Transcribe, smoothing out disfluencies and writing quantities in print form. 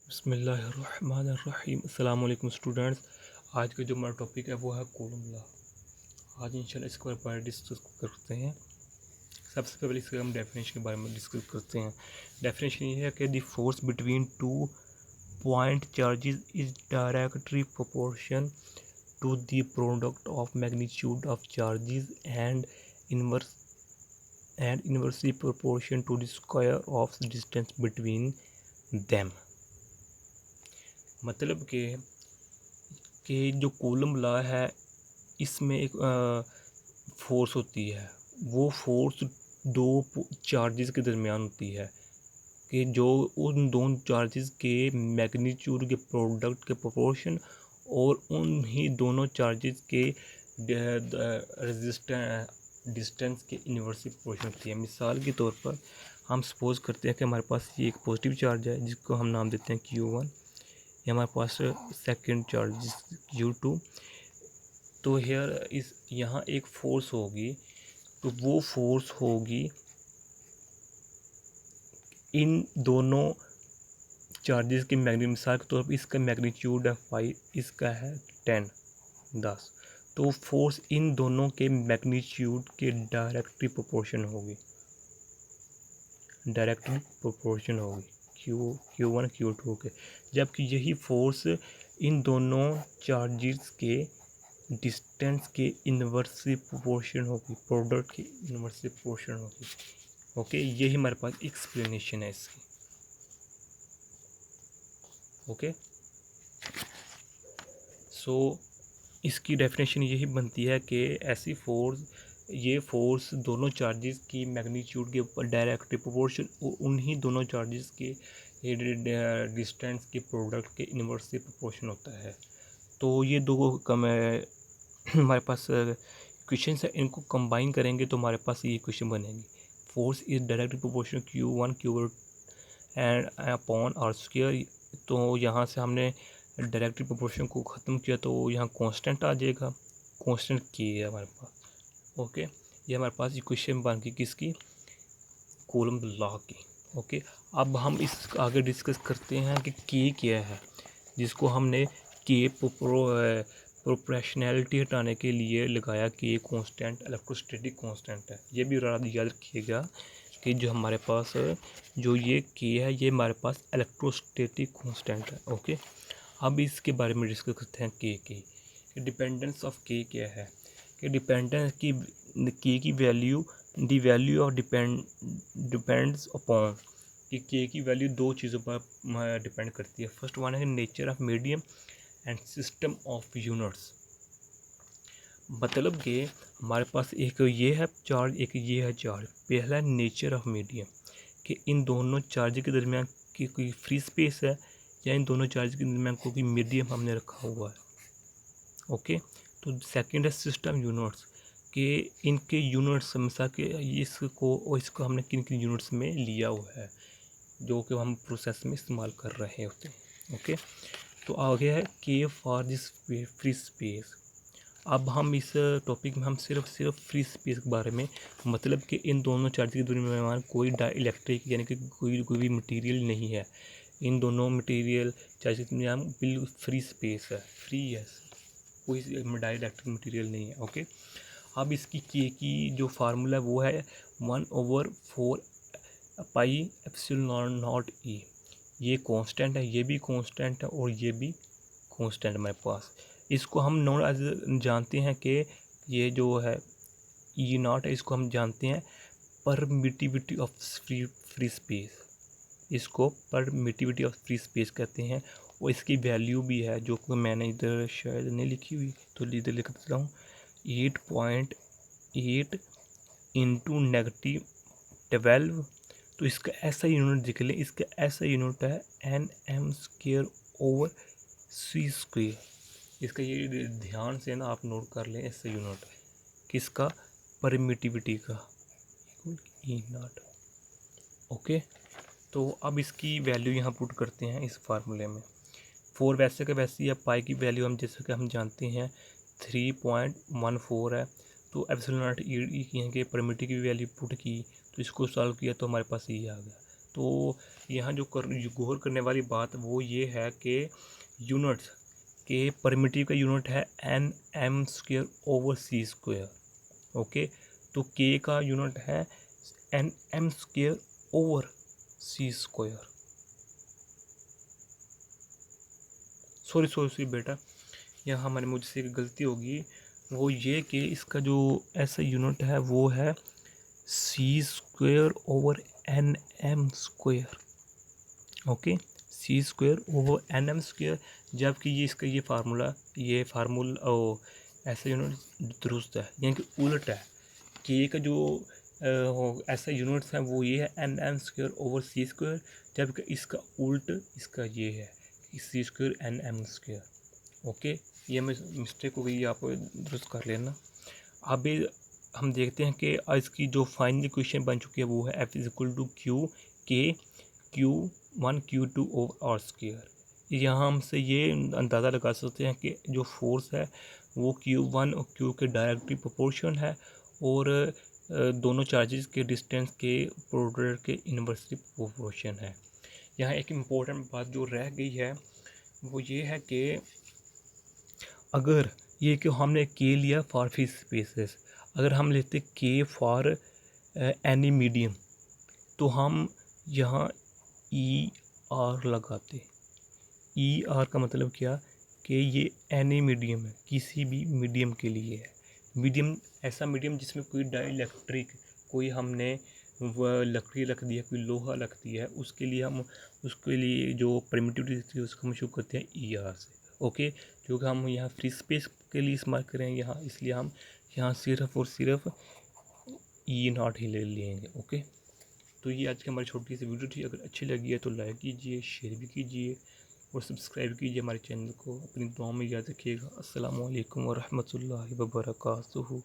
बिस्मिल्लाहिर्रहमानिर्रहीम। अस्सलाम वालेकुम स्टूडेंट्स। आज का जो हमारा टॉपिक है वो है कूलम लॉ। आज इंशाल्लाह इसके बारे में डिस्कस करते हैं। सबसे पहले इसके हम डेफिनेशन के बारे में डिस्कस करते हैं। डेफिनेशन ये है कि the force between two point charges is directly proportion to the product of magnitude of charges and inversely proportion to the square of distance between them. मतलब कि जो कूलम लॉ है इसमें एक फोर्स होती है। वो फोर्स दो चार्जेस के दरमियान होती है कि जो उन दोनों चार्जेस के मैग्नीट्यूड के प्रोडक्ट के प्रोपोर्शन और उन ही दोनों चार्जेस के डिस्टेंस के इन्वर्सली प्रोपोर्शन होती है। मिसाल के तौर पर हम सपोज करते हैं कि हमारे पास ये एक पॉजिटिव चार्ज है जिसको हम नाम देते हैं Q1। ये हमारे पास सेकंड चार्ज Q2। तो हेयर इस यहाँ एक फोर्स होगी, तो वो फोर्स होगी इन दोनों चार्जेस की मिसाल के तौर पर इसका मैग्नीट्यूड है 5, इसका है 10। तो फोर्स इन दोनों के मैग्नीट्यूड के डायरेक्टली प्रोपोर्शन होगी Q1 Q2 के। जबकि यही फोर्स इन दोनों चार्जेस के डिस्टेंस के इन्वर्सली प्रोपोर्शन होगी, प्रोडक्ट के इन्वर्सली प्रोपोर्शन होगी। ओके, यही हमारे पास एक्सप्लेनेशन है इसकी। ओके, सो इसकी डेफिनेशन यही बनती है कि ऐसी ये फोर्स दोनों चार्जेस की मैग्नीट्यूड के ऊपर डायरेक्टली प्रोपोर्शन और उन्हीं दोनों चार्जेस के डिस्टेंस के प्रोडक्ट के इन्वर्सली प्रोपोर्शन होता है। तो ये दो हमारे पास इक्वेशन है, इनको कंबाइन करेंगे तो हमारे पास ये इक्वेशन बनेगी। Force is directly proportional Q1 Q and upon R square. तो यहाँ से हमने डायरेक्टली प्रोपोर्शन को ख़त्म किया तो यहाँ कांस्टेंट आ जाएगा, कांस्टेंट K है हमारे पास। ओके, ये हमारे पास इक्वेशन बन गई किसकी, कूलम लॉ की। ओके, अब हम इस आगे डिस्कस करते हैं कि K क्या है, जिसको हमने K प्रोपोर्शनैलिटी हटाने के लिए लगाया कि ये कांस्टेंट इलेक्ट्रोस्टैटिक कांस्टेंट है। ये भी याद रखिएगा कि जो हमारे पास जो ये K है ये हमारे पास इलेक्ट्रोस्टैटिक कांस्टेंट है। ओके, अब इसके बारे में डिस्कस करते हैं K की। डिपेंडेंस ऑफ K क्या है कि डिपेंडेंस की K की value the value of depends upon कि K की वैल्यू दो चीज़ों पर डिपेंड करती है। फर्स्ट वन है nature of medium and system of units. मतलब कि हमारे पास एक ये है चार्ज, एक ये है चार्ज। पहला नेचर ऑफ मीडियम कि इन दोनों चार्ज के दरमियान की कोई फ्री स्पेस है या इन दोनों चार्ज के दरमियान कोई मीडियम हमने रखा हुआ है। ओके, तो सेकंड है सिस्टम यूनिट्स कि इनके यूनिट्स मिसाल के इसको हमने किन किन यूनिट्स में लिया हुआ है जो कि हम प्रोसेस में इस्तेमाल कर रहे होते हैं। ओके, तो आगे है K for this free space. अब हम इस टॉपिक में हम सिर्फ फ्री स्पेस के बारे में, मतलब कि इन दोनों चार्ज की दूरी में कोई डाइलेक्ट्रिक यानी कि कोई भी मटेरियल नहीं है। इन दोनों मटेरियल चार्ज की दूरी में बिल्कुल फ्री स्पेस है, फ्री है, कोई डाइलेक्ट्रिक मटेरियल नहीं है। ओके, अब इसकी K की जो फार्मूला है वो है 1/4 पाई एप्सिलॉन नॉट E। ये कांस्टेंट है, ये भी कांस्टेंट है और ये भी कांस्टेंट हमारे पास। इसको हम नॉन एज जानते हैं कि ये जो है E0 है, इसको हम जानते हैं परमिटिविटी ऑफ फ्री स्पेस। इसको परमिटिविटी ऑफ फ्री स्पेस कहते हैं और इसकी वैल्यू भी है जो कि मैंने इधर शायद नहीं लिखी हुई, तो इधर लिख देता हूँ 8.8 इंटू -12। तो इसका ऐसा यूनिट देख लें, इसका ऐसा यूनिट है Nm²/c²। इसका ये ध्यान से ना आप नोट कर लें, ऐसा यूनिट है किसका, परमिटिविटी का, E0। ओके, तो अब इसकी वैल्यू यहाँ पुट करते हैं इस फार्मूले में। 4 वैसे का वैसे ही है, पाई की वैल्यू हम जैसे कि हम जानते हैं 3.14 है। तो एप्सिलॉन नॉट E की यहाँ के परमिटिव की वैल्यू पुट की तो इसको सॉल्व किया तो हमारे पास ये आ गया तो यहाँ जो गौर करने वाली बात वो ये है कि यूनिट्स के परमिटिव का यूनिट है nm² ओके। तो के का यूनिट है nm²/c²। सॉरी बेटा, यहाँ हमारे मुझसे एक गलती होगी, वो ये कि इसका जो ऐसा यूनिट है वो है c²/nm²। ओके, c²/nm², जबकि ये इसका ये फार्मूला ऐसा यूनिट दुरुस्त है, यानी कि उलट है। के का जो ऐसा यूनिट्स है वो ये है nm²/c², जबकि इसका उल्ट इसका ये है c²/nm²। ओके, ये मिस्टेक हो गई, आप दुरुस्त कर लेना। अभी हम देखते हैं कि आज की जो फाइनल क्वेश्चन बन चुकी है वो है F=q के q1 q2 और r²। यहाँ हमसे ये अंदाज़ा लगा सकते हैं कि जो फोर्स है वो q1 और q के डायरेक्टली प्रोपोर्शन है, और दोनों चार्जेस के डिस्टेंस के प्रोडक्ट के इन्वर्सली प्रोपोर्शन है। यहाँ एक इम्पोर्टेंट बात जो रह गई है वो ये है कि अगर ये कि हमने के लिया फॉर फ्री स्पेसेस, अगर हम लेते के फॉर एनी मीडियम, तो हम यहाँ ई आर लगाते। ई आर का मतलब क्या कि ये एनी मीडियम है, किसी भी मीडियम के लिए है। मीडियम ऐसा मीडियम जिसमें कोई डाइलेक्ट्रिक, कोई हमने वह लकड़ी रख दिया, कोई लोहा रख दिया है, उसके लिए जो परमिटिविटी थी उसको हम शुरू करते हैं ई आर से। ओके, क्योंकि हम यहाँ फ्री स्पेस के लिए इस्तेमाल करें यहाँ, इसलिए हम यहाँ सिर्फ और सिर्फ E0 ही ले लेंगे। ओके, तो ये आज की हमारी छोटी सी वीडियो थी। अगर अच्छी लगी है तो लाइक कीजिए, शेयर भी कीजिए और सब्सक्राइब कीजिए हमारे चैनल को। अपनी दुआ में याद रखिएगा। अस्सलामु अलैकुम वरहमतुल्लाहि वबरकातुहू।